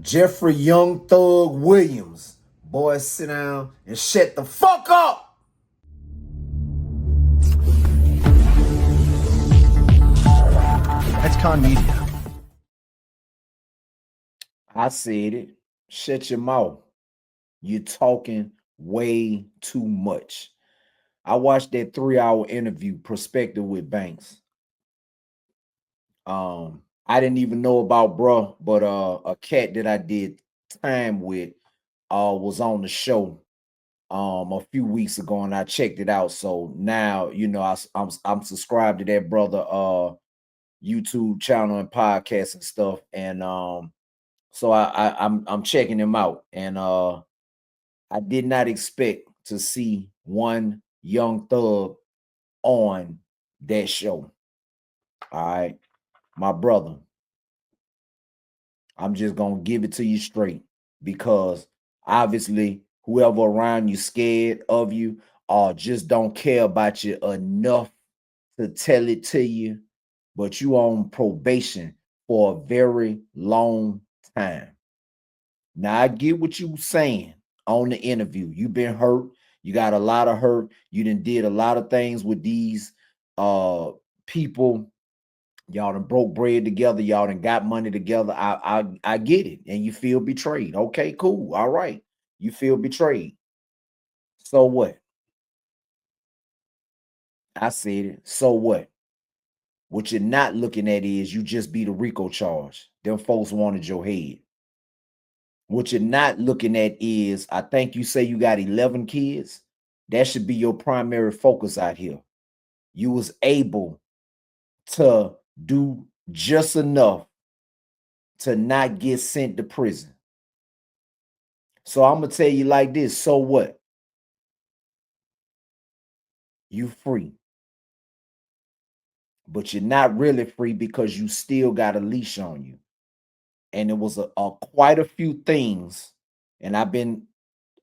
Jeffrey Young Thug Williams. Boy, sit down and shut the fuck up. XconMedia. I said it. Shut your mouth. You're talking way too much. I watched that 3-hour interview, Perspective with Banks. I didn't even know about bruh, but a cat that I did time with was on the show a few weeks ago, and I checked it out. So now I'm subscribed to that brother YouTube channel and podcast and stuff, and so I'm checking him out, and I did not expect to see one Young Thug on that show. All right, my brother, I'm just gonna give it to you straight, because obviously whoever around you scared of you or just don't care about you enough to tell it to you, but you on probation for a very long time. Now I get what you saying on the interview. You've been hurt. You got a lot of hurt. You done did a lot of things with these people. Y'all done broke bread together. Y'all done got money together. I get it. And you feel betrayed. Okay, cool. All right. You feel betrayed. So what? I said it. So what? What you're not looking at is you just beat a RICO charge. Them folks wanted your head. What you're not looking at is, I think you say you got 11 kids. That should be your primary focus out here. You was able to do just enough to not get sent to prison. So I'm going to tell you like this. So what? You free. But you're not really free because you still got a leash on you. And it was quite a few things. And I've been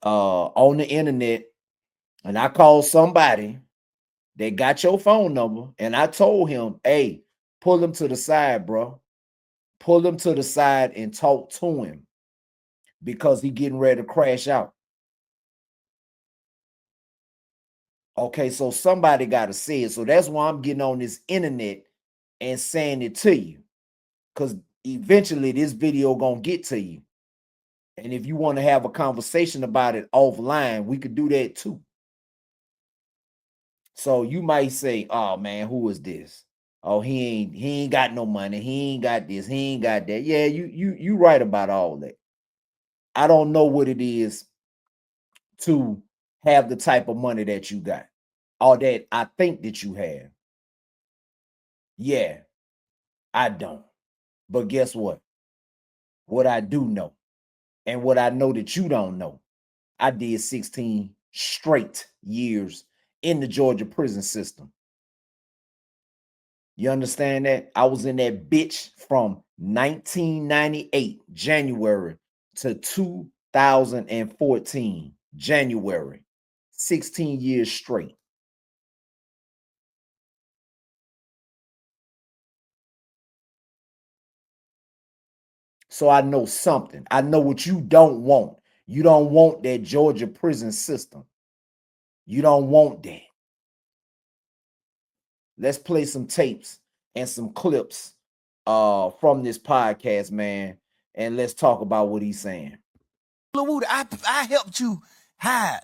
on the internet, and I called somebody that got your phone number, and I told him, hey, pull him to the side, bro. Pull him to the side and talk to him, because he getting ready to crash out. Okay, so somebody got to say it. So that's why I'm getting on this internet and saying it to you, because eventually this video gonna get to you. And if you want to have a conversation about it offline, we could do that too. So you might say, oh man, who is this? Oh, he ain't got no money. He ain't got this. He ain't got that. Yeah, you right about all that. I don't know what it is to have the type of money that you got, or that I think that you have. Yeah, I don't. But guess what? What I do know, and what I know that you don't know, I did 16 straight years in the Georgia prison system. You understand that? I was in that bitch from 1998 January to 2014 January. 16 years straight. So I know something. I know what you don't want. You don't want that Georgia prison system. You don't want that. Let's play some tapes and some clips from this podcast, man, and let's talk about what he's saying. I helped you hide.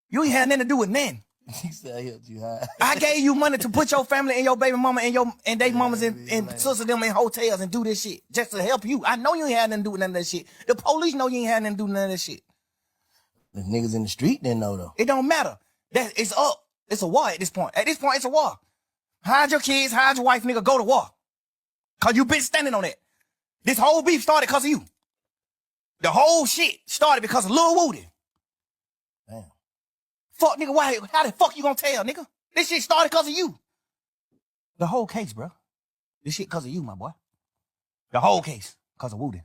You ain't had nothing to do with nothing. He said I helped you hide. I gave you money to put your family and your baby mama and they mamas and sisters them in hotels and do this shit just to help you. I know you ain't had nothing to do with none of that shit. The police know you ain't had nothing to do with none of that shit. The niggas in the street didn't know though. It don't matter. It's up. It's a war at this point. At this point, it's a war. Hide your kids, hide your wife, nigga, go to war. Cause you been standing on that. This whole beef started because of you. The whole shit started because of Lil Woody. Damn. Fuck, nigga, how the fuck you gonna tell, nigga? This shit started because of you. The whole case, bro. This shit because of you, my boy. The whole case because of Woody.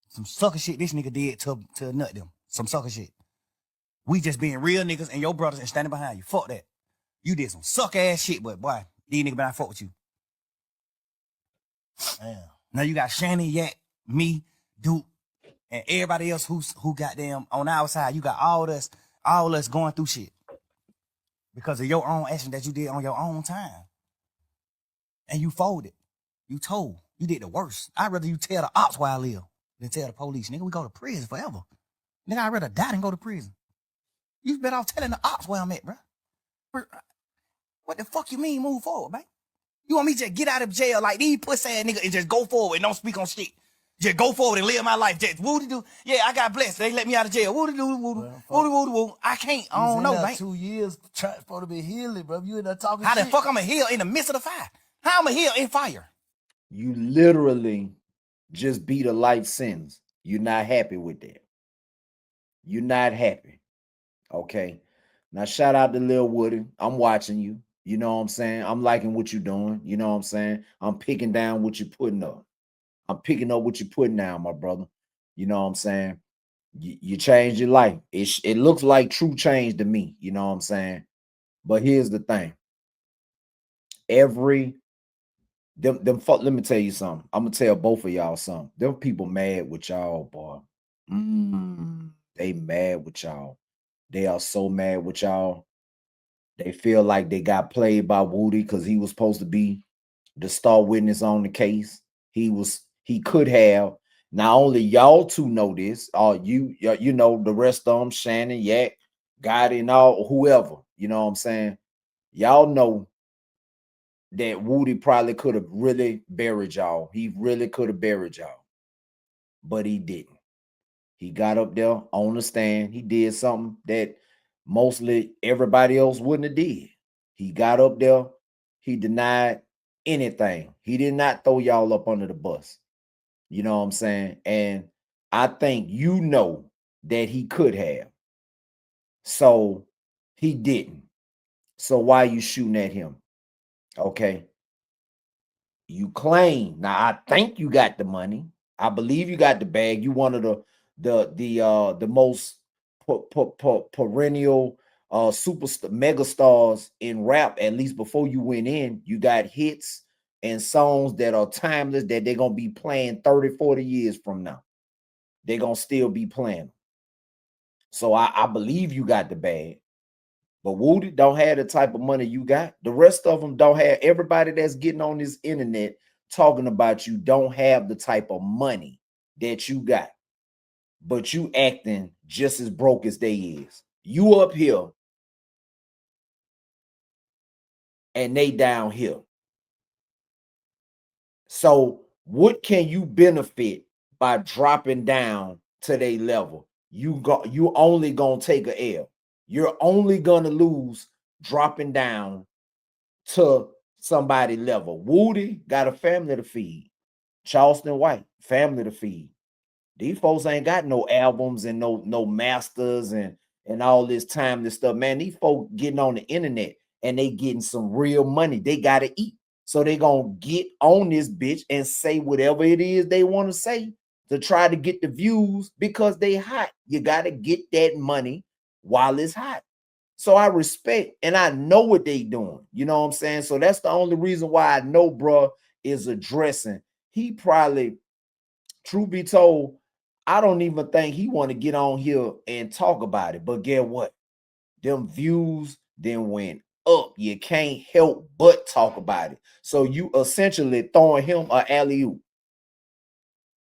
Some sucker shit this nigga did to nut them. Some sucker shit. We just being real niggas and your brothers and standing behind you. Fuck that. You did some suck ass shit, but boy, these niggas better fuck with you. Damn. Now you got Shannon, Yak, me, Duke, and everybody else who got them on our side. You got all us going through shit because of your own action that you did on your own time. And you folded. You told. You did the worst. I'd rather you tell the ops where I live than tell the police. Nigga, we go to prison forever. Nigga, I'd rather die than go to prison. You better off telling the ops where I'm at, bro. What the fuck you mean move forward, man? You want me to just get out of jail like these pussy ass niggas and just go forward and don't speak on shit? Just go forward and live my life. Just woo-de-doo. Yeah, I got blessed. They let me out of jail. Woo-de-doo, woo-de-doo, woo-de-woo. I can't. I don't know, man. 2 years trying to be healing, bro. You in there talking How shit. the fuck I'm a heal in the midst of the fire? How I'm a heal in fire? You literally just beat a life sentence. You're not happy with that. You're not happy. Okay. Now shout out to Lil Woody. I'm watching you. You know what I'm saying? I'm liking what you're doing. You know what I'm saying? I'm picking down what you're putting up. I'm picking up what you're putting down, my brother. You know what I'm saying? You changed your life. It looks like true change to me. You know what I'm saying? But here's the thing. Let me tell you something. I'm gonna tell both of y'all something. Them people mad with y'all, boy. They mad with y'all. They are so mad with y'all. They feel like they got played by Woody because he was supposed to be the star witness on the case. He could have. Not only y'all two know this, you know, the rest of them, Shannon, Yak, Gotti, and all, whoever, you know what I'm saying? Y'all know that Woody probably could have really buried y'all. He really could have buried y'all, but he didn't. He got up there on the stand. He did something that mostly everybody else wouldn't have did. He got up there. He denied anything. He did not throw y'all up under the bus. You know what I'm saying? And I think you know that he could have. So he didn't. So why are you shooting at him? Okay. You claim. Now I think you got the money. I believe you got the bag. You one of the most perennial superstar mega stars in rap, at least before you went in. You got hits and songs that are timeless that they're gonna be playing 30, 40 years from now. They're gonna still be playing. So I believe you got the bag. But Woody don't have the type of money you got. The rest of them don't have. Everybody that's getting on this internet talking about you don't have the type of money that you got. But you acting just as broke as they is. You up here and they down here. So what can you benefit by dropping down to their level? You only gonna take a L. You're only gonna lose dropping down to somebody level. Woody got a family to feed. Charleston White, family to feed. These folks ain't got no albums and no masters and all this timeless stuff. Man, these folks getting on the internet and they getting some real money. They gotta eat. So they gonna get on this bitch and say whatever it is they want to say to try to get the views because they hot. You gotta get that money while it's hot. So I respect and I know what they doing. You know what I'm saying? So that's the only reason why I know bro is addressing. He probably, truth be told, I don't even think he want to get on here and talk about it. But get what? Them views then went up. You can't help but talk about it. So you essentially throwing him an alley-oop.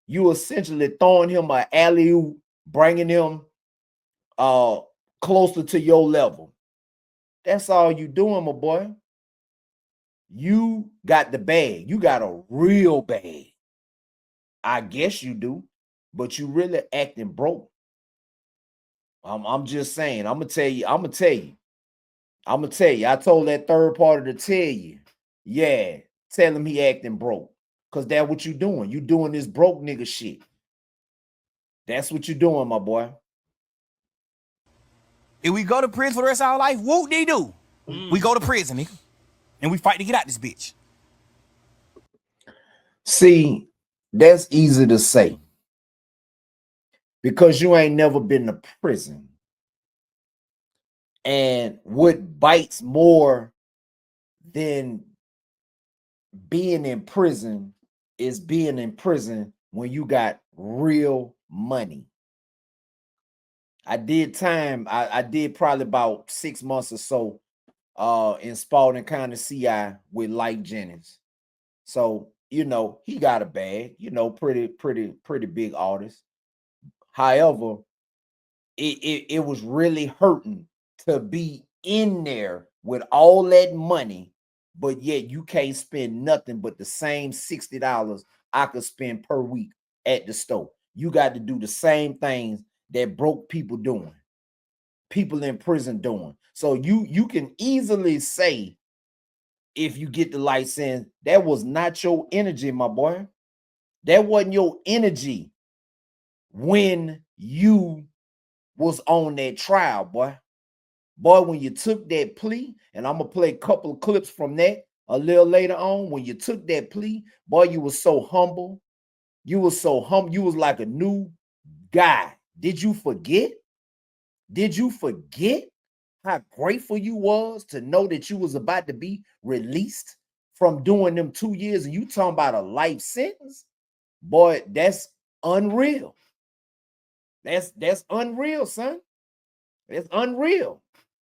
You essentially throwing him an alley-oop, bringing him closer to your level. That's all you doing, my boy. You got the bag. You got a real bag. I guess you do, but you really acting broke. I'm just saying. I'm gonna tell you. I told that third party to tell you. Yeah, tell him he acting broke. Cause that's what you doing. You doing this broke nigga shit. That's what you doing, my boy. If we go to prison for the rest of our life, whoop-de-doo. We go to prison, nigga. And we fight to get out this bitch. See, that's easy to say. Because you ain't never been to prison. And what bites more than being in prison is being in prison when you got real money. I did time. I did probably about 6 months or so in Spalding County, CI with Light Jennings. So, you know, he got a bag, you know, pretty big artist. However, it was really hurting to be in there with all that money, but yet you can't spend nothing but the same $60 I could spend per week at the store. You got to do the same things that broke people doing, people in prison doing. So you can easily say, if you get the license, that was not your energy, my boy. That wasn't your energy when you was on that trial, boy. Boy, when you took that plea, and I'm gonna play a couple of clips from that a little later on. When you took that plea, boy, you was so humble. You was so humble. You was like a new guy. Did you forget? Did you forget how grateful you was to know that you was about to be released from doing them 2 years, and you talking about a life sentence? Boy, that's unreal. That's unreal, son. It's unreal.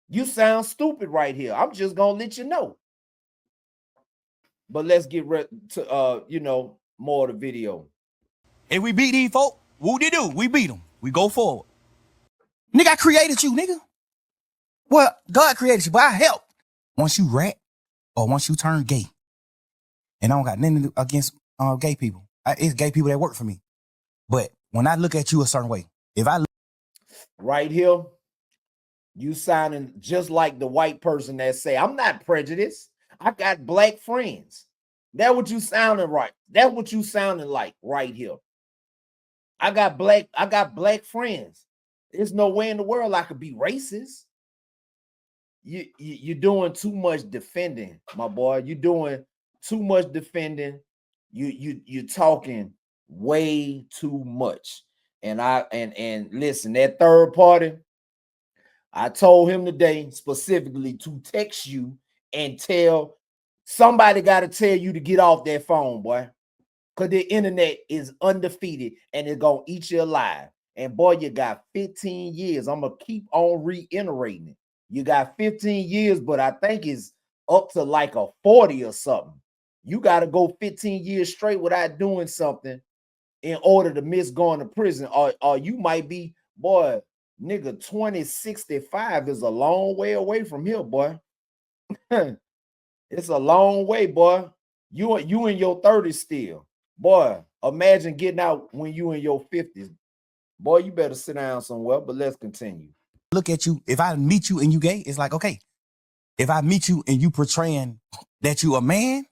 You sound stupid right here. I'm just gonna let you know. But let's get to you know, more of the video. If we beat these folk, whoop-de-doo, we beat them. We go forward. Nigga, I created you, nigga. Well, God created you, but I helped. Once you rat or once you turn gay, and I don't got nothing against gay people. It's gay people that work for me. But when I look at you a certain way, if I look right here, you sounding just like the white person that say, I'm not prejudiced. I got black friends. That's what you sounding right. That's what you sounding like right here. I got black friends. There's no way in the world I could be racist. You're doing too much defending, my boy. You're doing too much defending. You're talking way too much. And listen, that third party, I told him today specifically to text you and tell somebody, got to tell you to get off that phone, boy. Because the internet is undefeated and it's going to eat you alive. And boy, you got 15 years. I'm going to keep on reiterating it. You got 15 years, but I think it's up to like a 40 or something. You got to go 15 years straight without doing something in order to miss going to prison. Or you might be, boy, nigga, 2065 is a long way away from here, boy. It's a long way, boy. You in your 30s still. Boy, imagine getting out when you in your 50s. Boy, you better sit down somewhere, but let's continue. look at you, if I meet you and you gay, it's like, okay. If I meet you and you portraying that you a man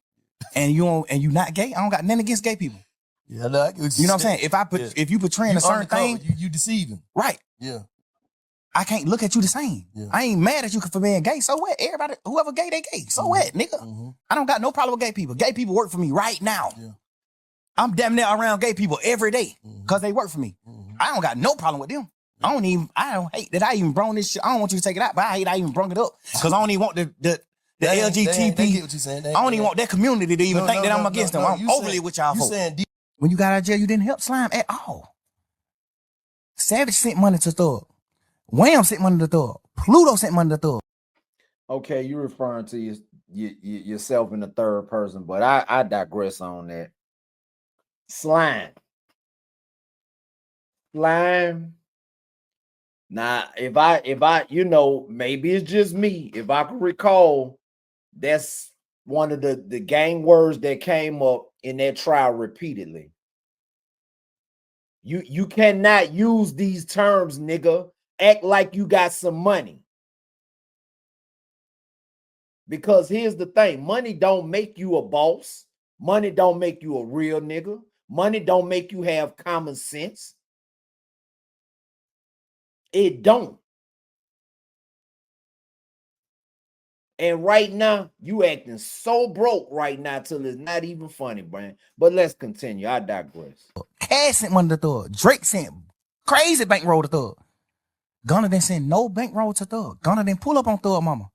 and you not gay, I don't got nothing against gay people. Yeah, no, I get what you know what I'm saying? If you portraying a certain thing, you deceiving. right? Yeah. I can't look at you the same. Yeah. I ain't mad at you for being gay. So what? Everybody, whoever gay, they gay. So what, nigga? I don't got no problem with gay people. Gay people work for me right now. Yeah. I'm damn near around gay people every day because they work for me. I don't got no problem with them. I don't hate that I even brung this shit. I don't want you to take it out, but I hate I even brung it up because I don't even want the LGBT. They get what you saying. I don't even want that community to even think that I'm against them. I'm overly with y'all folks. When you got out of jail, you didn't help Slime at all. Savage sent money to Thug. Wham sent money to Thug. Pluto sent money to Thug. Okay, you're referring to yourself in the third person, but I digress on that. Slime. Now, if I, you know, maybe it's just me. If I can recall, that's one of the gang words that came up in that trial repeatedly. You cannot use these terms, nigga. Act like you got some money. Because here's the thing, money don't make you a boss. Money don't make you a real nigga. Money don't make you have common sense. It don't. And right now, you acting so broke right now till it's not even funny, Brian. But let's continue. I digress. Cash sent money to Thug. Drake sent crazy bankroll to Thug. Gunna didn't send no bankroll to Thug. Gunna didn't pull up on Thug mama.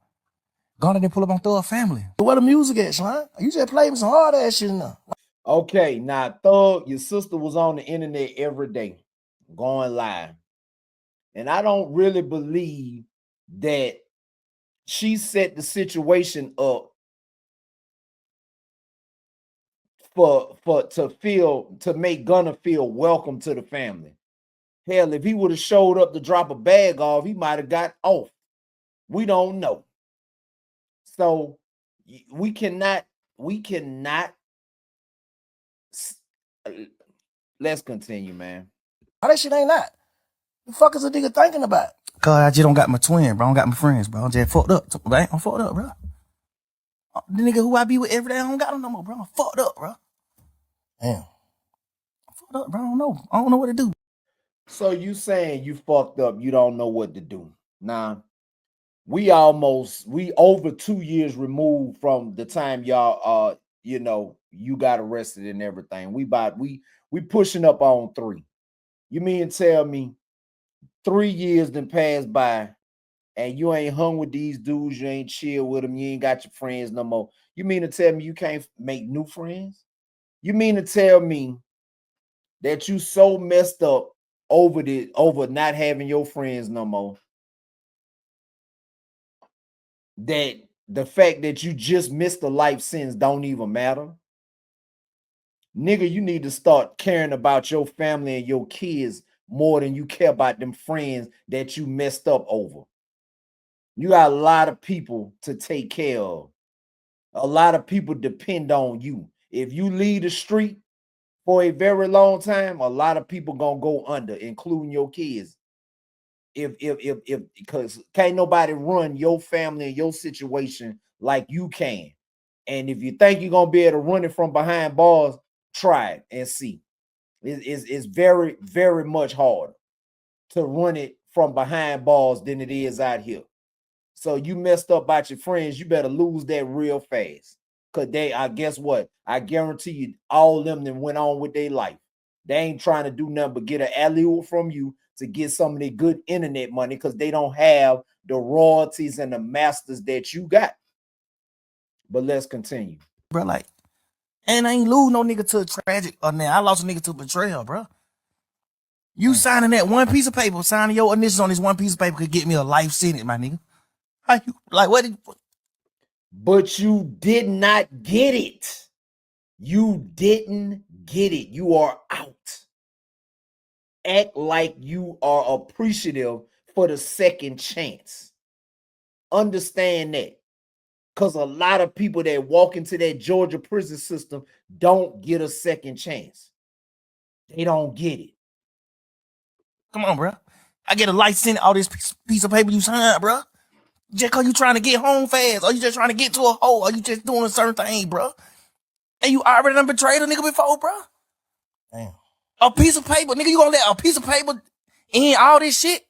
Gunna didn't pull up on Thug family. Where the music at, Slime? You just played me some hard ass shit now. Okay, now Thug, your sister was on the internet every day, going live. And I don't really believe that she set the situation up to make Gunna feel welcome to the family. Hell, if he would have showed up to drop a bag off, he might have got off. We don't know. So we cannot. Let's continue, man. How that shit ain't that? The fuck is a nigga thinking about? Cause I just don't got my twin, bro. I don't got my friends, bro. I'm just fucked up, right? I'm fucked up, bro. The nigga who I be with every day, I don't got him no more, bro. I'm fucked up, bro. Damn. I'm fucked up, bro. I don't know what to do. So you saying you fucked up, you don't know what to do. Nah, we over 2 years removed from the time y'all you got arrested and everything. We pushing up on 3. You mean to tell me 3 years then passed by and you ain't hung with these dudes, you ain't chill with them, you ain't got your friends no more. You mean to tell me you can't make new friends? You mean to tell me that you so messed up over not having your friends no more that the fact that you just missed a life sentence don't even matter? Nigga, you need to start caring about your family and your kids more than you care about them friends that you messed up over. You got a lot of people to take care of. A lot of people depend on you. If you leave the street for a very long time, a lot of people gonna go under, including your kids. If because can't nobody run your family and your situation like you can. And if you think you're gonna be able to run it from behind bars, try it and see. It's very, very much harder to run it from behind bars than it is out here. So you messed up about your friends, you better lose that real fast. Cause guess what? I guarantee you all of them that went on with their life. They ain't trying to do nothing but get an alley-oop from you to get some of their good internet money because they don't have the royalties and the masters that you got. But let's continue. Bro, like, and I ain't lose no nigga to a tragic, or now I lost a nigga to betrayal, bro. You signing that one piece of paper, signing your initials on this one piece of paper could get me a life sentence, my nigga. How you, like, what did... But you did not get it. You didn't get it. You are out. Act like you are appreciative for the second chance. Understand that. Because a lot of people that walk into that Georgia prison system don't get a second chance. They don't get it. Come on, bro. I get a life sentence, all this piece of paper you signed, bro. Just because you trying to get home fast, or you just trying to get to a hole, or you just doing a certain thing, bro. And you already done betrayed a nigga before, bro. Damn. A piece of paper, nigga, you gonna let a piece of paper in all this shit?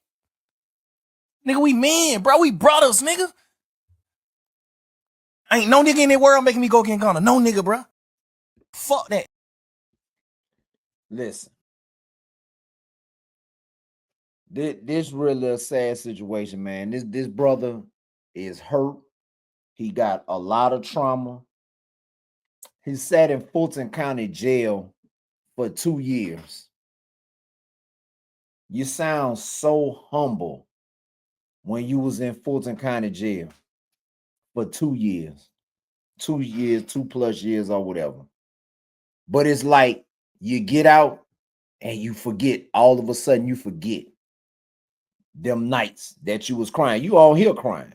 Nigga, we men, bro. We brothers, nigga. Ain't no nigga in the world making me go get Gunna. No nigga, bro. Fuck that. Listen. This really a sad situation, man. This brother is hurt. He got a lot of trauma. He sat in Fulton County Jail for 2 years. You sound so humble when you was in Fulton County Jail for 2 years. 2 years, 2+ years or whatever. But it's like you get out and you forget. All of a sudden you forget them nights that you was crying. You all here crying.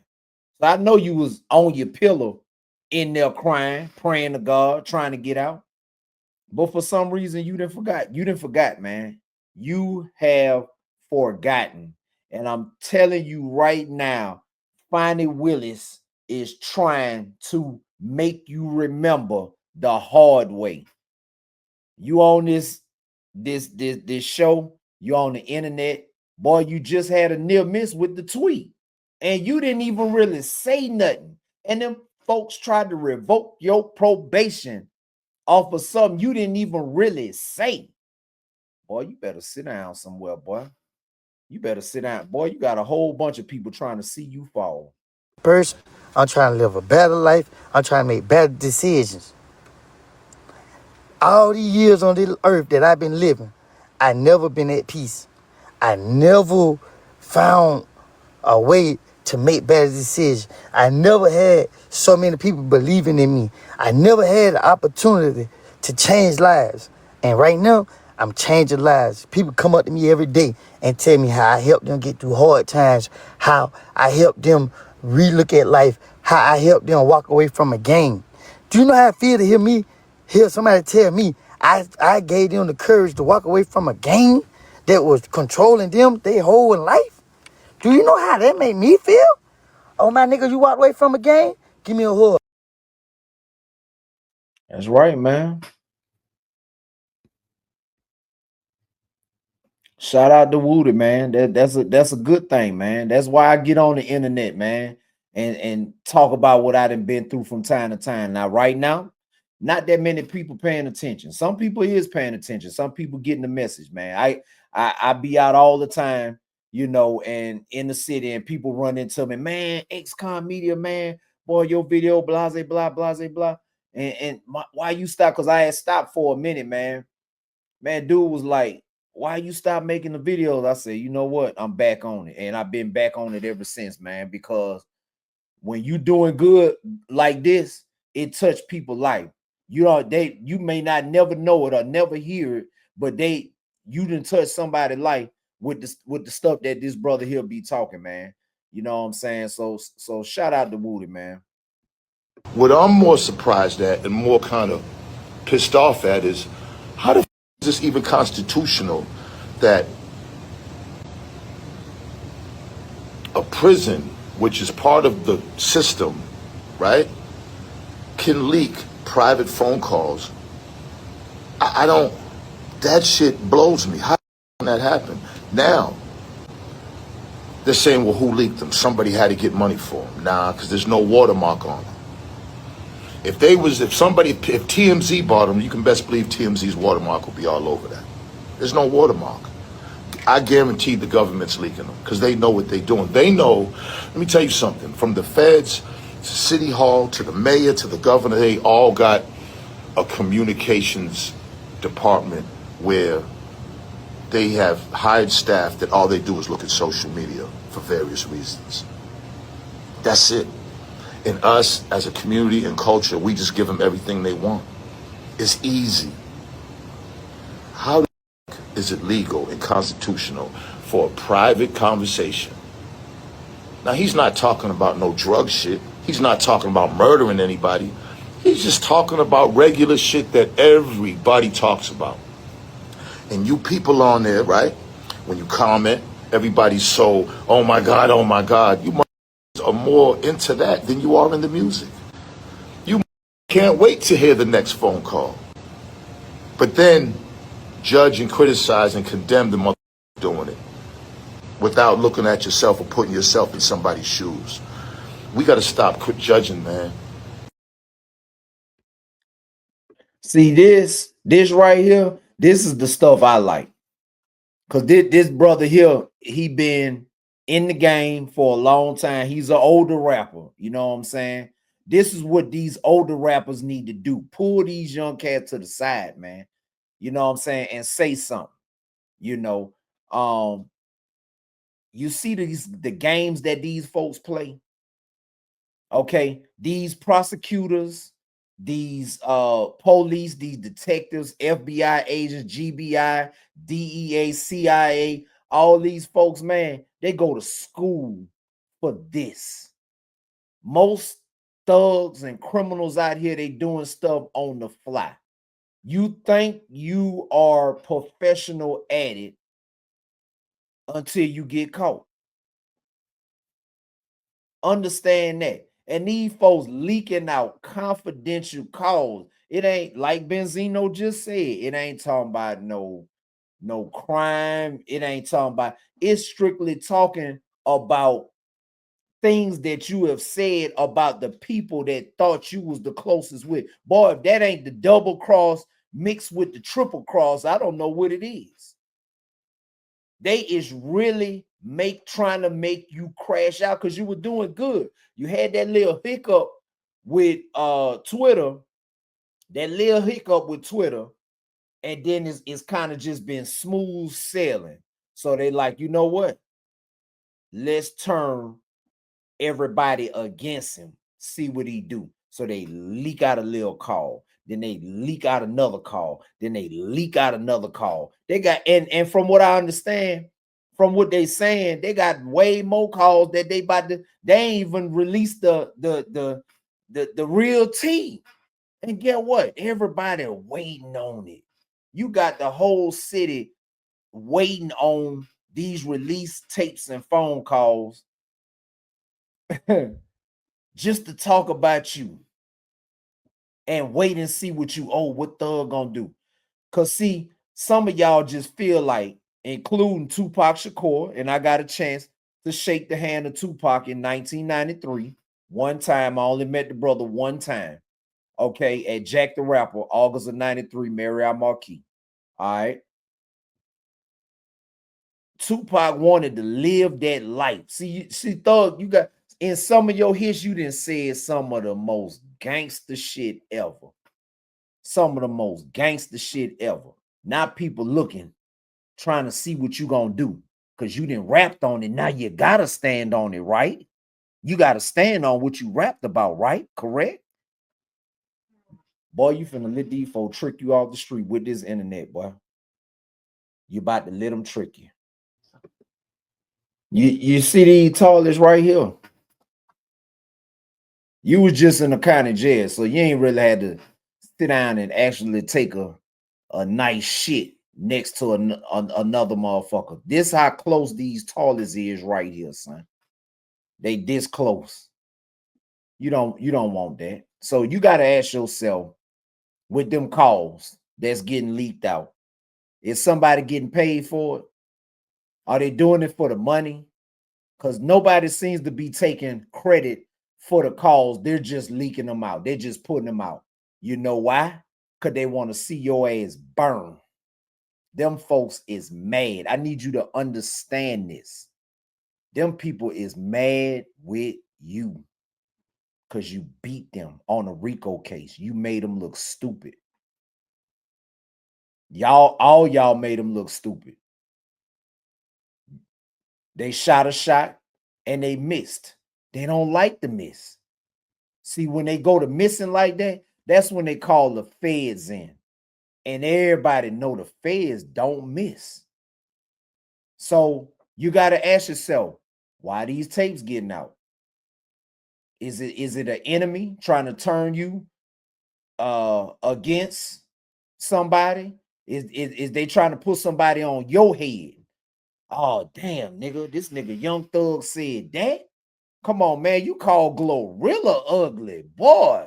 So I know you was on your pillow in there crying, praying to God, trying to get out. But for some reason you didn't forgot. You didn't forget, man. You have forgotten. And I'm telling you right now, Fonnie Willis is trying to make you remember the hard way. You on this show, you on the internet, boy, you just had a near miss with the tweet. And you didn't even really say nothing. And them folks tried to revoke your probation off of something you didn't even really say. Boy, you better sit down somewhere, boy. You better sit down. Boy, you got a whole bunch of people trying to see you fall. I'm trying to live a better life. I'm trying to make better decisions. All these years on this earth that I've been living, I never been at peace. I never found a way to make better decisions. I never had so many people believing in me. I never had the opportunity to change lives. And right now, I'm changing lives. People come up to me every day and tell me how I helped them get through hard times, how I helped them relook at life, how I helped them walk away from a game. Do you know how I feel to hear somebody tell me I gave them the courage to walk away from a game that was controlling them their whole life? Do you know how that made me feel? Oh, my nigga, you walked away from a game? Give me a hug. That's right, man. Shout out to Woody, man. That's a good thing, man. That's why I get on the internet, man, and talk about what I done been through from time to time. Now, right now, not that many people paying attention. Some people is paying attention. Some people getting the message, man. I be out all the time, you know, and in the city, and people run into me, man. XconMedia, man, boy, your video, blah, blah, blah, blah. Why you stop? Because I had stopped for a minute, man. Man, dude was like, why you stop making the videos? I said, you know what? I'm back on it. And I've been back on it ever since, man, because when you doing good like this, it touch people's life. You know, you may not never know it or never hear it, but you didn't touch somebody's life with the stuff that this brother here be talking, man. You know what I'm saying? So shout out to Woody, man. What I'm more surprised at and more kind of pissed off at is how the is this even constitutional that a prison, which is part of the system, right, can leak private phone calls? I don't, that shit blows me. How did that happen? Now, they're saying, well, who leaked them? Somebody had to get money for them. Nah, because there's no watermark on them. If TMZ bought them, you can best believe TMZ's watermark will be all over that. There's no watermark. I guarantee the government's leaking them because they know what they're doing. They know, let me tell you something, from the feds to City Hall to the mayor to the governor, they all got a communications department where they have hired staff that all they do is look at social media for various reasons. That's it. And us as a community and culture, we just give them everything they want. It's easy. How is it legal and constitutional for a private conversation? Now, he's not talking about no drug shit. He's not talking about murdering anybody. He's just talking about regular shit that everybody talks about. And you people on there, right? When you comment, everybody's so, oh my God. You are more into that than you are in the music. You can't wait to hear the next phone call. But then judge and criticize and condemn the mother doing it without looking at yourself or putting yourself in somebody's shoes. We got to stop judging, man. See this right here, this is the stuff I like. Because this brother here, he been in the game for a long time. He's an older rapper. You know what I'm saying? This is what these older rappers need to do. Pull these young cats to the side, man. You know what I'm saying? And say something. You know, you see the games that these folks play. Okay, these prosecutors, these police, these detectives, FBI agents, GBI, DEA, CIA, all these folks, man, they go to school for this. Most thugs and criminals out here, they doing stuff on the fly. You think you are professional at it until you get caught. Understand that. And these folks leaking out confidential calls. It ain't like Benzino just said. It ain't talking about no crime. It ain't talking about. It's strictly talking about things that you have said about the people that thought you was the closest with. Boy, if that ain't the double cross mixed with the triple cross, I don't know what it is. They is really trying to make you crash out because you were doing good. You had that little hiccup with Twitter, That little hiccup with Twitter, and then it's kind of just been smooth sailing. So they like, you know what? Let's turn everybody against him, see what he do. So they leak out a little call, then they leak out another call, then they leak out another call. They got and from what I understand, from what they saying, they got way more calls that they about to. They ain't even released the real tea. And get what? Everybody waiting on it. You got the whole city waiting on these release tapes and phone calls just to talk about you and wait and see what you what Thug gonna do. Cause see, some of y'all just feel like, including Tupac Shakur, and I got a chance to shake the hand of Tupac in 1993. One time, I only met the brother one time. Okay, at Jack the Rapper, August of 93, Marriott Marquis. All right. Tupac wanted to live that life. See, Thug, you got in some of your hits, you done said some of the most gangster shit ever. Some of the most gangster shit ever. Now people looking, trying to see what you gonna do. Cause you done rapped on it. Now you gotta stand on it, right? You gotta stand on what you rapped about, right? Correct? Boy, you finna let these folks trick you off the street with this internet, boy. You about to let them trick you. You see these tallest right here. You was just in the county jail, so you ain't really had to sit down and actually take a nice shit next to another motherfucker. This how close these tallest is right here, son. They this close. You don't want that. So you got to ask yourself, with them calls that's getting leaked out, is somebody getting paid for it? Are they doing it for the money? Because nobody seems to be taking credit for the calls. They're just leaking them out. They're just putting them out. You know why? Because they want to see your ass burn. Them folks is mad. I need you to understand this. Them people is mad with you because you beat them on a RICO case. You made them look stupid. All y'all made them look stupid. They shot a shot and they missed. They don't like to miss. See, when they go to missing like that, that's when they call the feds in. And everybody know the feds don't miss. So you got to ask yourself, why these tapes getting out? Is it an enemy trying to turn you against somebody? Is they trying to put somebody on your head? Oh, damn, nigga. This nigga Young Thug said that. Come on, man. You call Glorilla ugly, boy.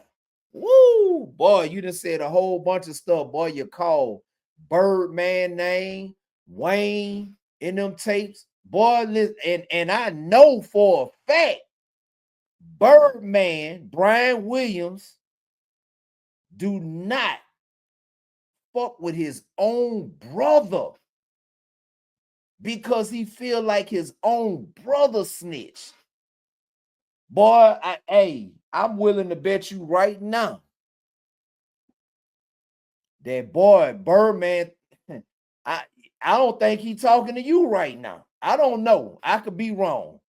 Woo, boy. You done said a whole bunch of stuff, boy. You call Birdman name, Wayne in them tapes, boy. And I know for a fact, Birdman, Brian Williams, do not fuck with his own brother because he feel like his own brother snitched. Boy, I'm willing to bet you right now that boy Birdman, I don't think he talking to you right now. I don't know. I could be wrong.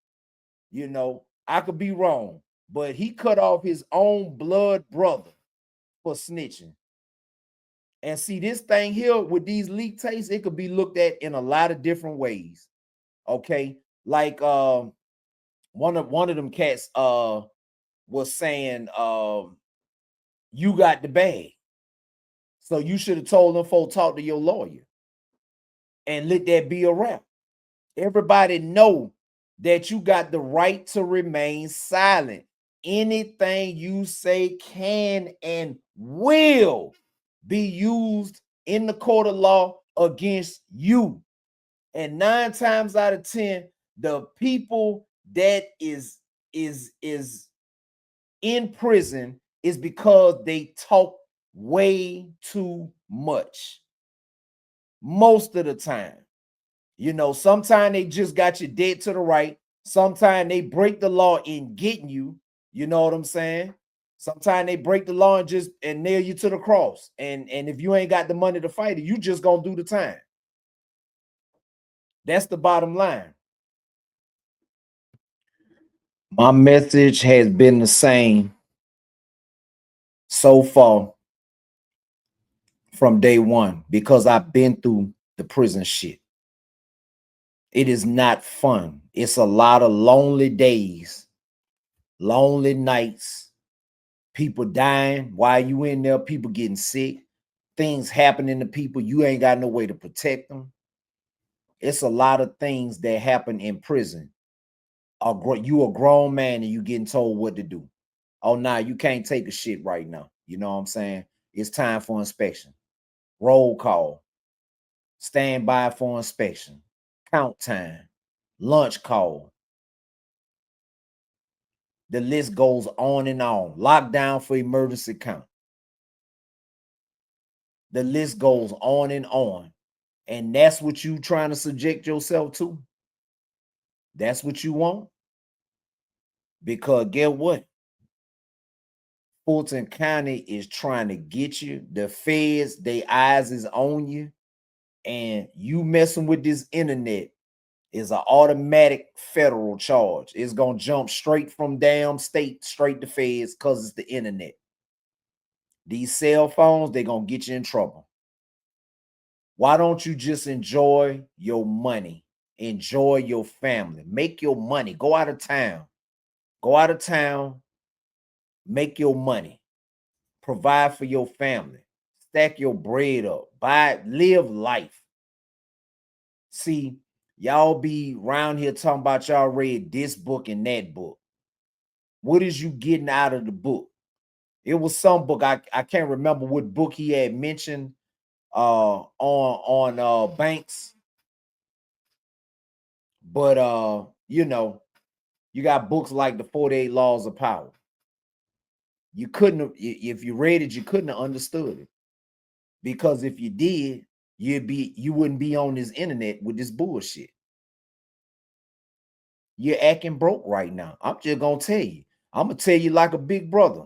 You know, I could be wrong. But he cut off his own blood brother for snitching. And see, this thing here with these leak tapes, it could be looked at in a lot of different ways. Okay, like one of them cats was saying you got the bag, so you should have told them folks talk to your lawyer and let that be a wrap. Everybody know that you got the right to remain silent. Anything you say can and will be used in the court of law against you. And 9 times out of 10, the people that is in prison is because they talk way too much. Most of the time. You know, sometimes they just got you dead to the right. Sometimes they break the law in getting you. You know what I'm saying? Sometimes they break the law and just nail you to the cross. And if you ain't got the money to fight it, you just gonna do the time. That's the bottom line. My message has been the same so far from day one because I've been through the prison shit. It is not fun. It's a lot of lonely days, lonely nights, people dying while you in there, people getting sick, things happening to people. You ain't got no way to protect them. It's a lot of things that happen in prison. You a grown man and you getting told what to do. Oh, nah, you can't take a shit right now. You know what I'm saying? It's time for inspection. Roll call. Stand by for inspection. Count time. Lunch call. The list goes on and on. Lockdown for emergency count. The list goes on and on. And that's what you trying to subject yourself to? That's what you want? Because get what? Fulton County is trying to get you. The feds, their eyes is on you. And you messing with this internet is an automatic federal charge. It's going to jump straight from damn state, straight to feds because it's the internet. These cell phones, they're going to get you in trouble. Why don't you just enjoy your money? Enjoy your family. Make your money. Go out of town. Go out of town. Make your money. Provide for your family. Stack your bread up. Live life. See, y'all be around here talking about y'all read this book and that book. What is you getting out of the book? It was some book. I can't remember what book he had mentioned on banks. But you know, you got books like the 48 Laws of Power. You couldn't have, if you read it, you couldn't have understood it. Because if you did, you wouldn't be on this internet with this bullshit. You're acting broke right now. I'm just gonna tell you. I'm gonna tell you like a big brother.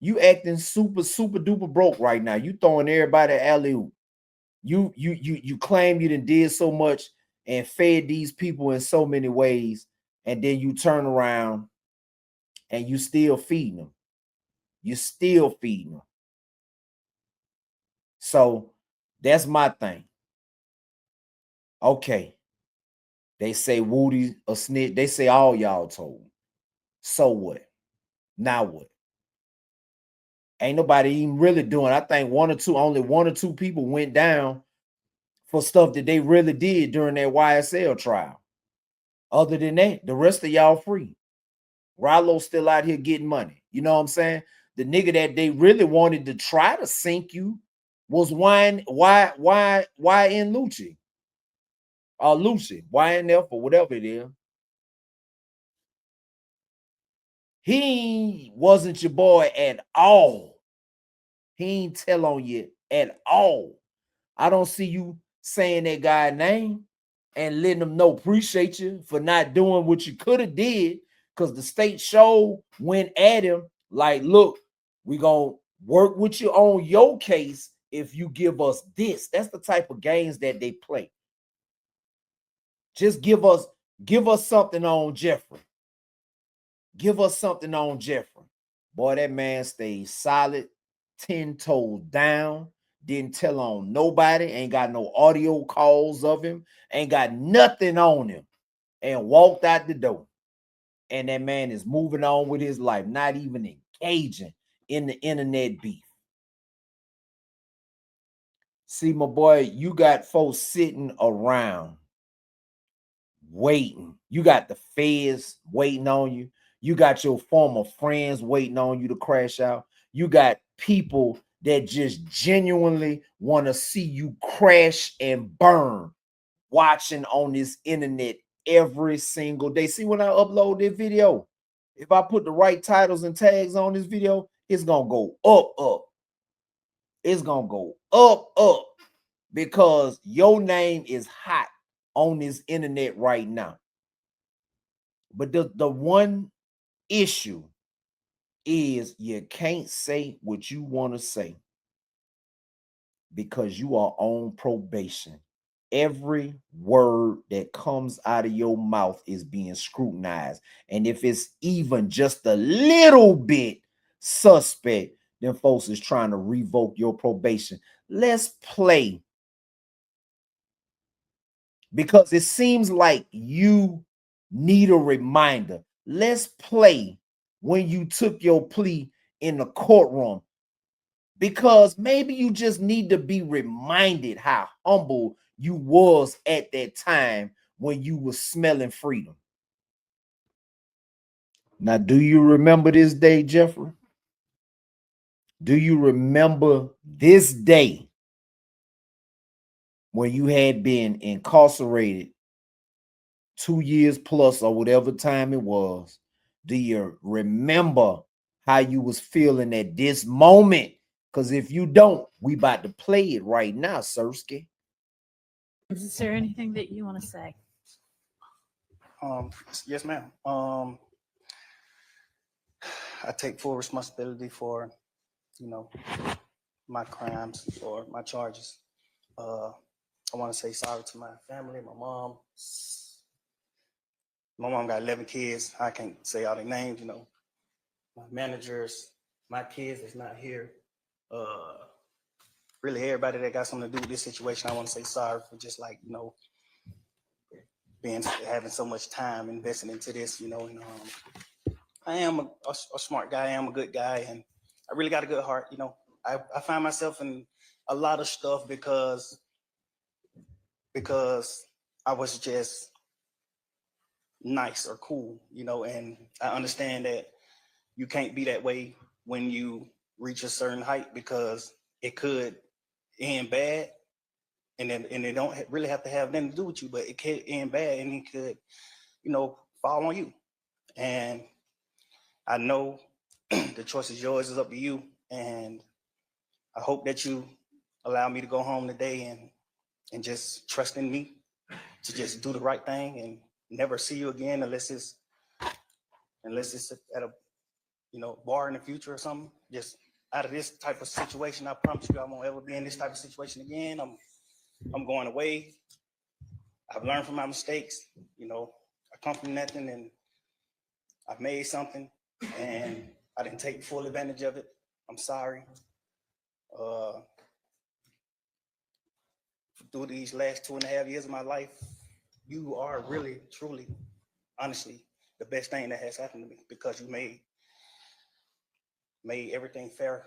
You acting super duper broke right now. You throwing everybody alley-oop. You claim you did so much and fed these people in so many ways, and then you turn around and you still feeding them. You still feeding them. So that's my thing. Okay. They say Woody a snitch. They say all y'all told. So what? Now what? Ain't nobody even really doing. I think only one or two people went down for stuff that they really did during that YSL trial. Other than that, the rest of y'all free. Rollo's still out here getting money. You know what I'm saying? The nigga that they really wanted to try to sink you was why in Lucci? Lucci, YNF or whatever it is. He wasn't your boy at all. He ain't tell on you at all. I don't see you saying that guy's name and letting them know appreciate you for not doing what you could have did, because the state show went at him like, look, we gonna work with you on your case if you give us this. That's the type of games that they play. Just give us something on Jeffrey. Give us something on Jeffrey. Boy, that man stayed solid, 10 toes down. Didn't tell on nobody, ain't got no audio calls of him, ain't got nothing on him, and walked out the door. And that man is moving on with his life, not even engaging in the internet beef. See, my boy, you got folks sitting around waiting. You got the feds waiting on you. You got your former friends waiting on you to crash out. You got people that just genuinely want to see you crash and burn watching on this internet every single day. See, when I upload this video, if I put the right titles and tags on this video, it's gonna go up. It's gonna go up because your name is hot on this internet right now. But the one issue is you can't say what you want to say because you are on probation. Every word that comes out of your mouth is being scrutinized. And if it's even just a little bit suspect, then folks is trying to revoke your probation. Let's play. Because it seems like you need a reminder. Let's play when you took your plea in the courtroom. Because maybe you just need to be reminded how humble you was at that time when you was smelling freedom. Now, do you remember this day, Jeffrey? Do you remember this day when you had been incarcerated 2 years plus or whatever time it was? Do you remember how you was feeling at this moment? Because if you don't, we about to play it right now, Sursky. Is there anything that you want to say? Yes, ma'am. I take full responsibility for, my crimes or my charges. I want to say sorry to my family, my mom. My mom got 11 kids. I can't say all their names, my managers, my kids that's not here. Really everybody that got something to do with this situation, I want to say sorry for just having so much time invested into this, and I am a smart guy. I am a good guy, and I really got a good heart. I find myself in a lot of stuff because I was just nice or cool, and I understand that you can't be that way when you reach a certain height because it could end bad, and it don't really have to have nothing to do with you, but it could end bad and it could, fall on you. And I know the choice is yours, it's up to you. And I hope that you allow me to go home today and just trust in me to just do the right thing and never see you again unless it's at a bar in the future or something. Just out of this type of situation, I promise you I won't ever be in this type of situation again. I'm going away. I've learned from my mistakes. I come from nothing and I've made something and I didn't take full advantage of it. I'm sorry. Through these last 2.5 years of my life, you are really, truly, honestly, the best thing that has happened to me because you made everything fair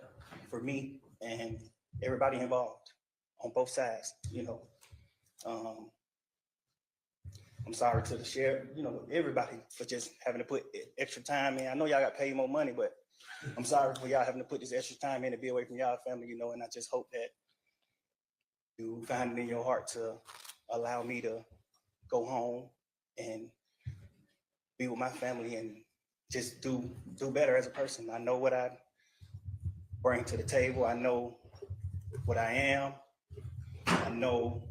for me and everybody involved on both sides. I'm sorry to the sheriff, everybody for just having to put extra time in. I know y'all got paid more money, but I'm sorry for y'all having to put this extra time in to be away from y'all family, and I just hope that you find it in your heart to allow me to go home and be with my family and just do better as a person. I know what I bring to the table. I know what I am. I know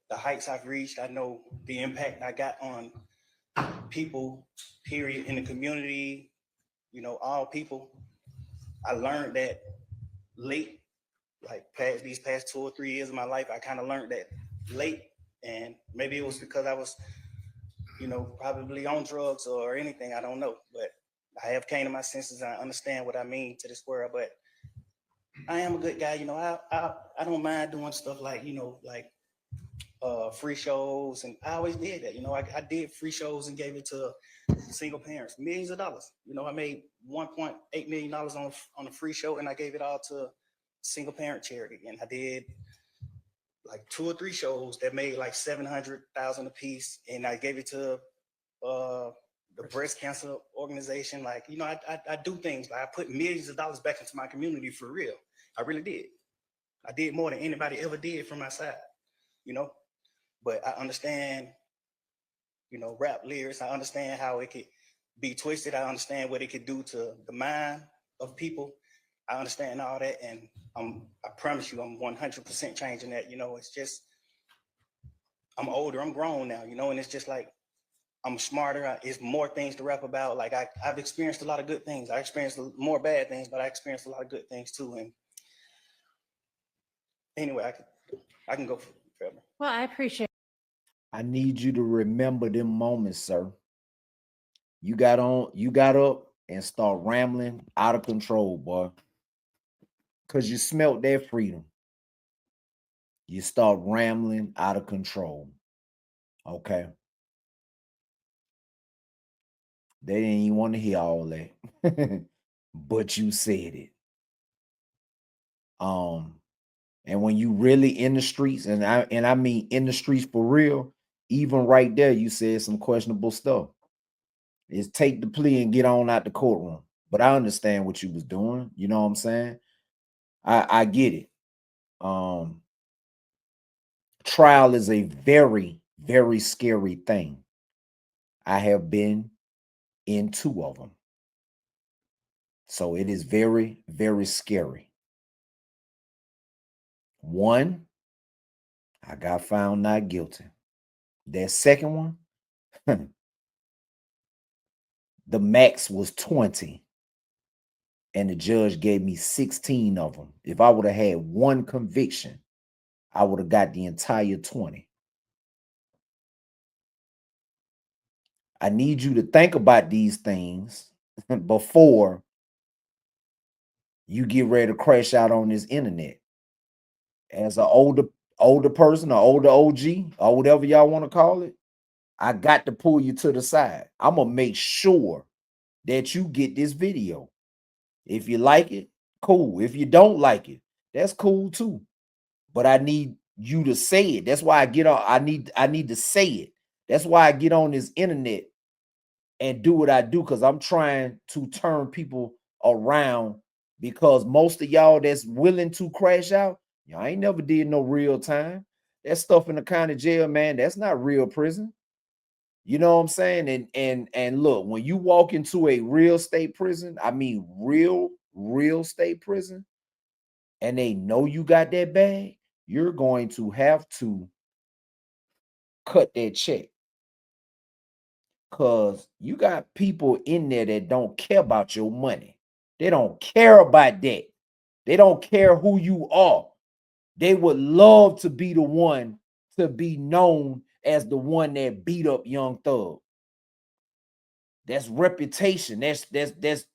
the heights I've reached. I know the impact I got on people, period, in the community, all people. I learned that late, like these past 2 or 3 years of my life, I kind of learned that late. And maybe it was because I was, probably on drugs or anything, I don't know. But I have came to my senses and I understand what I mean to this world. But I am a good guy, I don't mind doing stuff like, free shows, and I always did that. I did free shows and gave it to single parents, millions of dollars. I made $1.8 million on a free show, and I gave it all to single parent charity. And I did like 2 or 3 shows that made like $700,000 a piece, and I gave it to the breast cancer organization. Like, I do things like I put millions of dollars back into my community for real. I really did. I did more than anybody ever did from my side, But I understand, rap lyrics. I understand how it could be twisted. I understand what it could do to the mind of people. I understand all that. And I promise you, I'm 100% changing that. It's just, I'm older, I'm grown now, and it's just like, I'm smarter. It's more things to rap about. Like I've experienced a lot of good things. I experienced more bad things, but I experienced a lot of good things too. And anyway, I can go forever. Well, I appreciate. I need you to remember them moments, sir. You got up and start rambling out of control, boy. Because you smelt that freedom. You start rambling out of control. Okay. They didn't even want to hear all that. But you said it. And when you really in the streets, and I mean in the streets for real, even right there, you said some questionable stuff. Is take the plea and get on out the courtroom. But I understand what you was doing. You know what I'm saying? I get it. Trial is a very, very scary thing. I have been in 2 of them. So it is very, very scary. One, I got found not guilty. That second one, the max was 20. And the judge gave me 16 of them. If I would have had one conviction, I would have got the entire 20. I need you to think about these things before you get ready to crash out on this internet. As an older person, or older OG, or whatever y'all want to call it, I got to pull you to the side. I'm gonna make sure that you get this video. If you like it, cool. If you don't like it, that's cool too. But I need you to say it. That's why I get on. I need to say it. That's why I get on this internet and do what I do, because I'm trying to turn people around, because most of y'all that's willing to crash out, y'all ain't never did no real time. That stuff in the county jail, man, that's not real prison. You know what I'm saying? And look, when you walk into a real state prison, I mean real state prison, and they know you got that bag, you're going to have to cut that check. Because you got people in there that don't care about your money. They don't care about that. They don't care who you are. They would love to be the one to be known as the one that beat up Young Thug. That's reputation. That's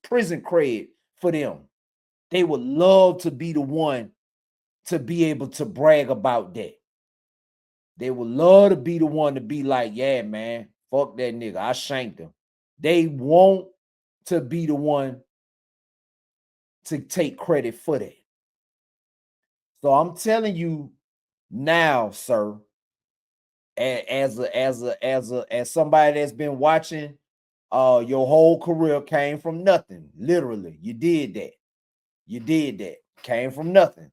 prison cred for them. They would love to be the one to be able to brag about that. They would love to be the one to be like, yeah, man, fuck that nigga, I shanked him. They want to be the one to take credit for that. So I'm telling you now, sir, as somebody that's been watching your whole career, came from nothing. Literally, you did that. You did that. Came from nothing.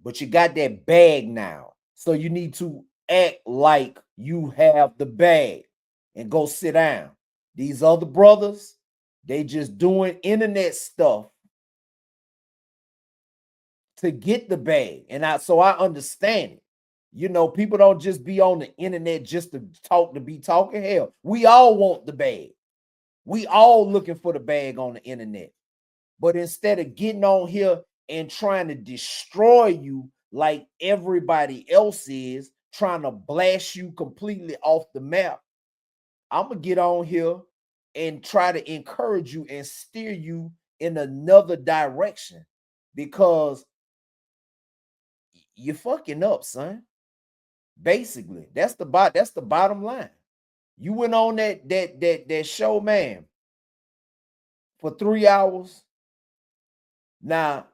But you got that bag now. So you need to act like you have the bag and go sit down. These other brothers, they just doing internet stuff to get the bag. And so I understand it. You know, people don't just be on the internet just to be talking. Hell, we all want the bag. We all looking for the bag on the internet. But instead of getting on here and trying to destroy you like everybody else is, trying to blast you completely off the map, I'm going to get on here and try to encourage you and steer you in another direction, because you're fucking up, son. Basically, that's the bottom line. You went on that show, man, for 3 hours. Now,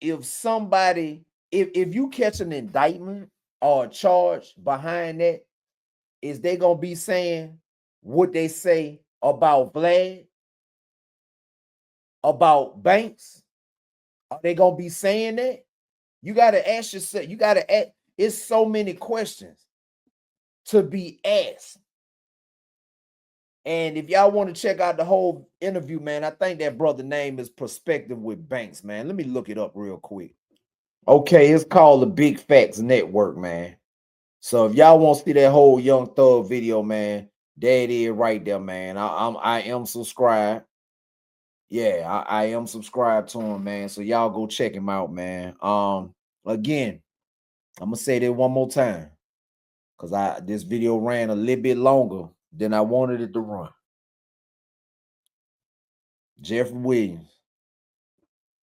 if somebody, if you catch an indictment or a charge behind that, is they gonna be saying what they say about Vlad, about Banks? Are they gonna be saying that? You gotta ask yourself. You gotta ask. It's so many questions to be asked. And if y'all want to check out the whole interview, man, I think that brother name is Perspective with Banks, man. Let me look it up real quick. Okay, it's called the Big Facts Network, man. So if y'all want to see that whole Young Thug video, man, There it is right there, man. I am subscribed. Yeah, I am subscribed to him, man. So y'all go check him out, man. Again, I'm gonna say that one more time because this video ran a little bit longer than I wanted it to run. Jeffrey Williams,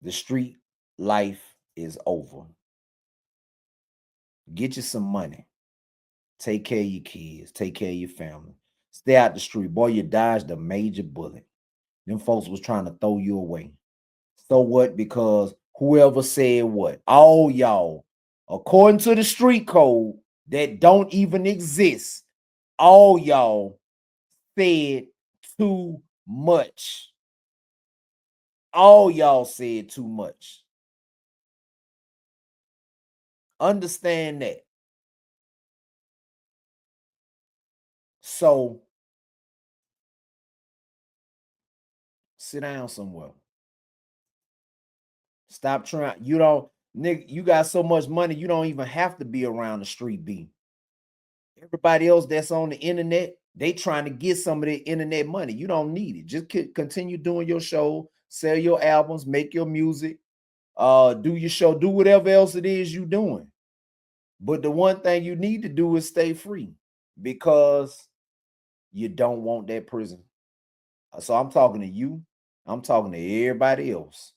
the street life is over. Get you some money. Take care of your kids. Take care of your family. Stay out the street. Boy, you dodged a major bullet. Them folks was trying to throw you away. So what? Because whoever said what? All y'all, according to the street code that don't even exist, all y'all said too much. All y'all said too much. Understand that. So sit down somewhere. Stop trying. You don't, nigga, you got so much money, you don't even have to be around the street beat. Everybody else that's on the internet, they trying to get some of the internet money. You don't need it. Just continue doing your show, sell your albums, make your music, do your show, do whatever else it is you doing. But the one thing you need to do is stay free because you don't want that prison. So I'm talking to you. I'm talking to everybody else.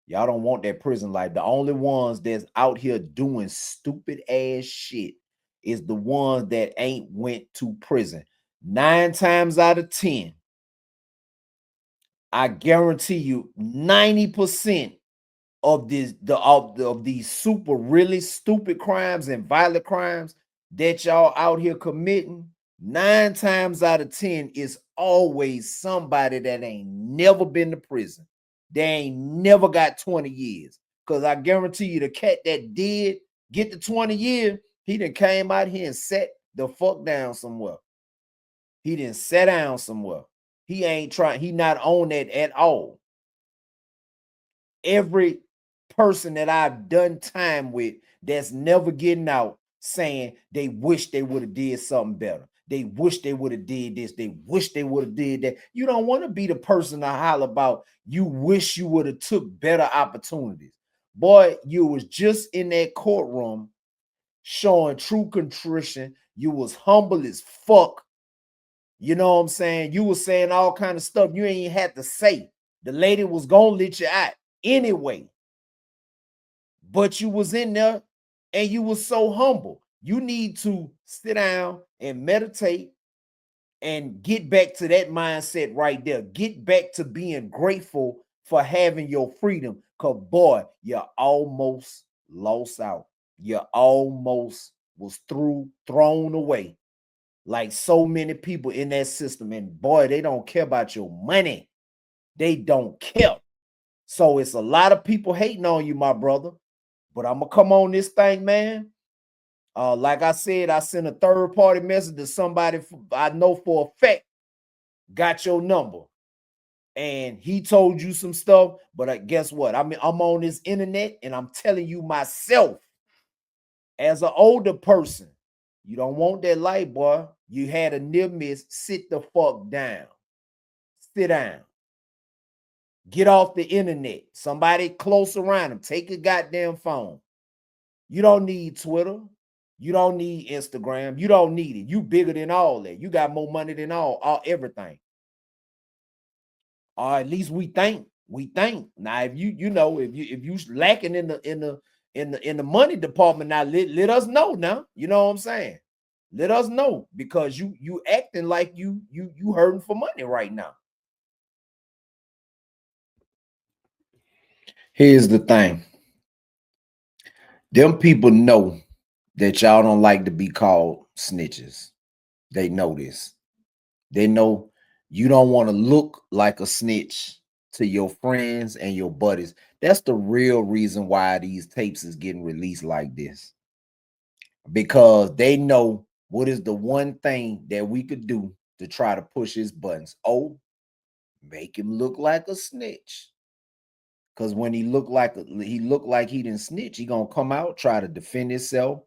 Y'all don't want that prison life. The only ones that's out here doing stupid ass shit is the ones that ain't went to prison. 9 times out of 10, I guarantee you 90% of these super really stupid crimes and violent crimes that y'all out here committing, 9 times out of 10 is always somebody that ain't never been to prison. They ain't never got 20 years. Because I guarantee you the cat that did get the 20 years, he done came out here and sat the fuck down somewhere. He didn't sit down somewhere. He ain't trying, he not on that at all. Every person that I've done time with that's never getting out saying they wish they would have did something better. They wish they would have did this. They wish they would have did that. You don't want to be the person to holler about you wish you would have took better opportunities. Boy, you was just in that courtroom showing true contrition. You was humble as fuck. You know what I'm saying? You was saying all kind of stuff you ain't had to say. The lady was gonna let you out anyway. But you was in there and you was so humble. You need to sit down and meditate and get back to that mindset right there. Get back to being grateful for having your freedom. Because, boy, you almost lost out. You almost was thrown away. Like so many people in that system. And, boy, they don't care about your money. They don't care. So it's a lot of people hating on you, my brother. But I'm going to come on this thing, man. Like I said, I sent a third-party message to somebody I know for a fact got your number. And he told you some stuff, but guess what? I mean, I'm on this internet and I'm telling you myself, as an older person, you don't want that life, boy. You had a near miss. Sit the fuck down. Sit down. Get off the internet. Somebody close around him. Take a goddamn phone. You don't need Twitter. You don't need Instagram. You don't need it. You bigger than all that. You got more money than all everything. Or at least we think. We think. Now, if you lacking in the money department, now let us know now. You know what I'm saying? Let us know because you acting like you hurting for money right now. Here's the thing. Them people know that y'all don't like to be called snitches. They know this. They know you don't want to look like a snitch to your friends and your buddies. That's the real reason why these tapes is getting released like this. Because they know what is the one thing that we could do to try to push his buttons. Oh, make him look like a snitch. Because when he looked like he didn't snitch, he gonna come out, try to defend himself.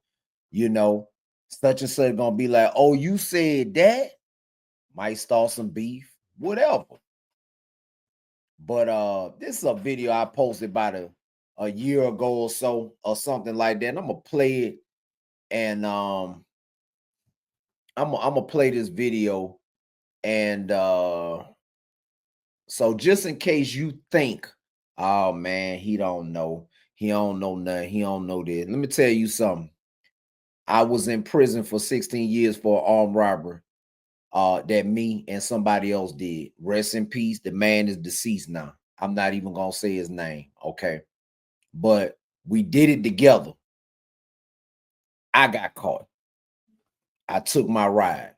You know, such and such gonna be like, oh, you said that? might start some beef, whatever. But this is a video I posted about a year ago or so, or something like that. And I'm gonna play it, and I'm gonna play this video, and so just in case you think, oh man, he don't know nothing, he don't know this. Let me tell you something. I was in prison for 16 years for armed robbery. That me and somebody else did. Rest in peace. The man is deceased now. I'm not even gonna say his name, okay? But we did it together. I got caught. I took my ride.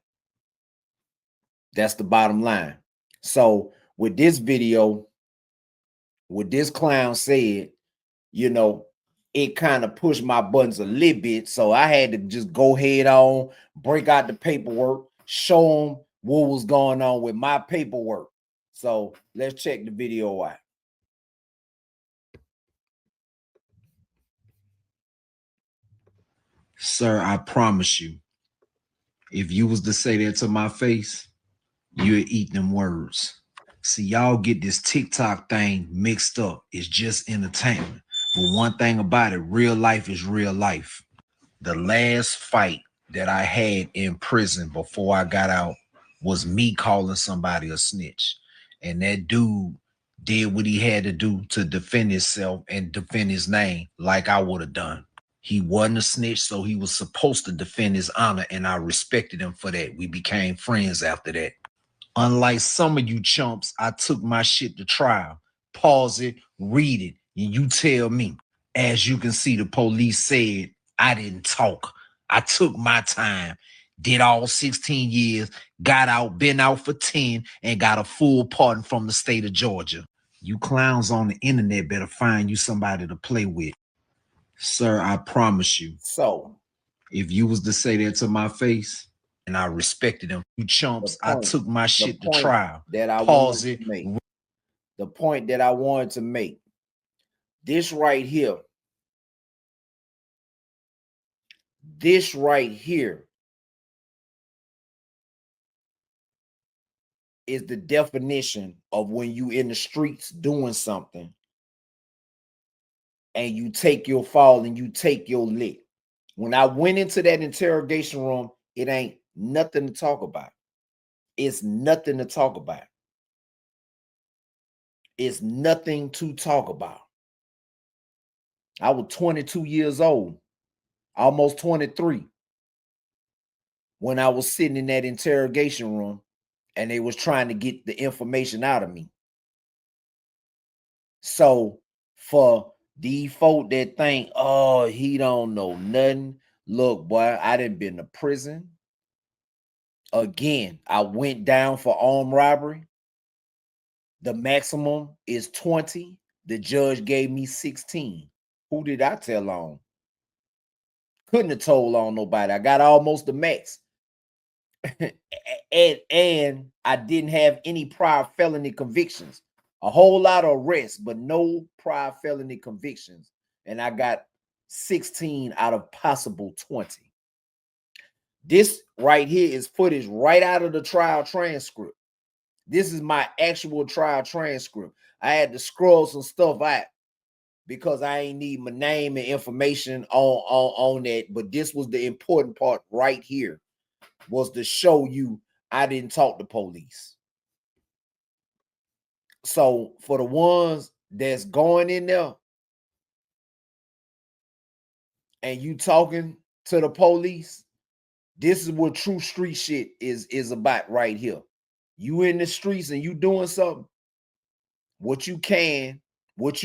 That's the bottom line. So with this video, what this clown said, you know, it kind of pushed my buttons a little bit. So I had to just go head on, break out the paperwork, show them what was going on with my paperwork. So let's check the video out. Sir, I promise you, if you was to say that to my face, you'd eat them words. See, y'all get this TikTok thing mixed up. It's just entertainment. But one thing about it, real life is real life. The last fight that I had in prison before I got out was me calling somebody a snitch. And that dude did what he had to do to defend himself and defend his name like I would have done. He wasn't a snitch, so he was supposed to defend his honor, and I respected him for that. We became friends after that. Unlike some of you chumps, I took my shit to trial. Pause it, read it, and you tell me. As you can see, the police said I didn't talk. I took my time, did all 16 years, got out, been out for 10, and got a full pardon from the state of Georgia. You clowns on the internet better find you somebody to play with. Sir, I promise you. So, if you was to say that to my face, and I respected them, you chumps, I took my shit to trial. That I pause it. The point that I wanted to make. This right here. This right here is the definition of when you in the streets doing something and you take your fall and you take your lick. When I went into that interrogation room, it ain't nothing to talk about. It's nothing to talk about. It's nothing to talk about. I was 22 years old, almost 23, when I was sitting in that interrogation room and they was trying to get the information out of me. So for the folk that think, oh, he don't know nothing. Look, boy, I done been to prison. Again, I went down for armed robbery. The maximum is 20. The judge gave me 16. Who did I tell on? Couldn't have told on nobody. I got almost the max. and I didn't have any prior felony convictions. A whole lot of arrests, but no prior felony convictions. And I got 16 out of possible 20. This right here is footage right out of the trial transcript. This is my actual trial transcript. I had to scroll some stuff out because I ain't need my name and information on that. But this was the important part right here, was to show you I didn't talk to police. So for the ones that's going in there and you talking to the police, this is what true street shit is about right here. You in the streets and you doing something, what you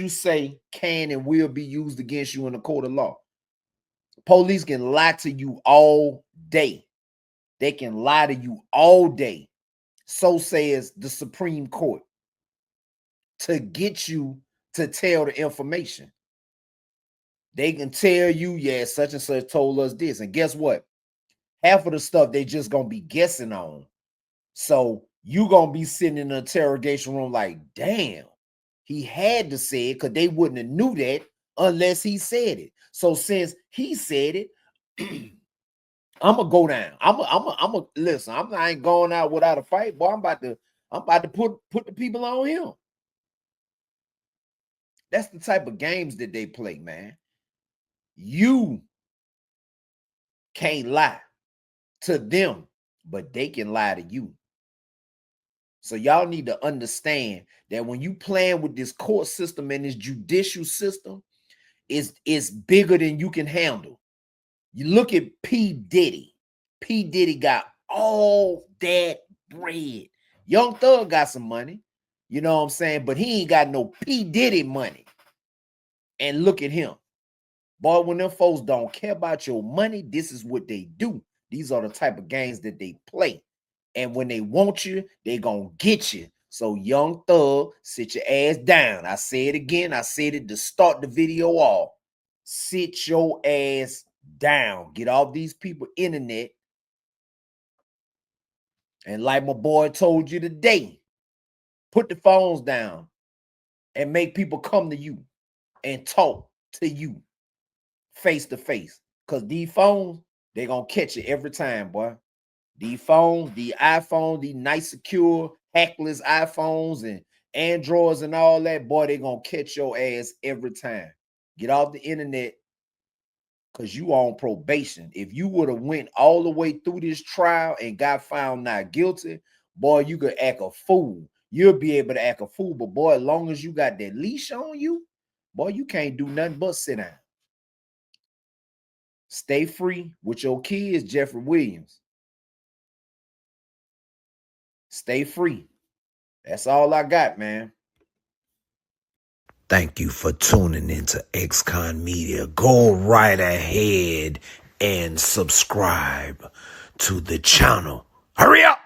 say can and will be used against you in the court of law. Police can lie to you all day. They can lie to you all day. So says the Supreme Court, to get you to tell the information. They can tell you, yeah, such and such told us this. And guess what? Half of the stuff they just gonna be guessing on. So you gonna be sitting in the interrogation room like, damn, he had to say it, because they wouldn't have knew that unless he said it. So since he said it, I'm gonna go down. I'm a listen. I ain't going out without a fight, boy. I'm about to put the people on him. That's the type of games that they play, man. You can't lie to them, but they can lie to you. So y'all need to understand that when you playing with this court system and this judicial system, it's bigger than you can handle. You look at P. Diddy. P. Diddy got all that bread. Young Thug got some money, you know what I'm saying? But he ain't got no P. Diddy money. And look at him. Boy, when them folks don't care about your money, this is what they do. These are the type of games that they play. And when they want you, they gonna get you. So Young Thug, sit your ass down. I say it again. I said it to start the video off. Sit your ass down. Get off these people internet. And like my boy told you today, put the phones down and make people come to you and talk to you face to face. Because these phones, they gonna catch you every time, boy. These phones, the iPhone, the nice secure hackless iPhones and Androids and all that, boy, they gonna catch your ass every time. Get off the internet because you on probation. If you would have went all the way through this trial and got found not guilty, boy, you could act a fool. You'll be able to act a fool, but boy, as long as you got that leash on you, boy, you can't do nothing but sit down. Stay free with your kids, Jeffrey Williams. Stay free. That's all I got, man. Thank you for tuning into XconMedia. Go right ahead and subscribe to the channel. Hurry up!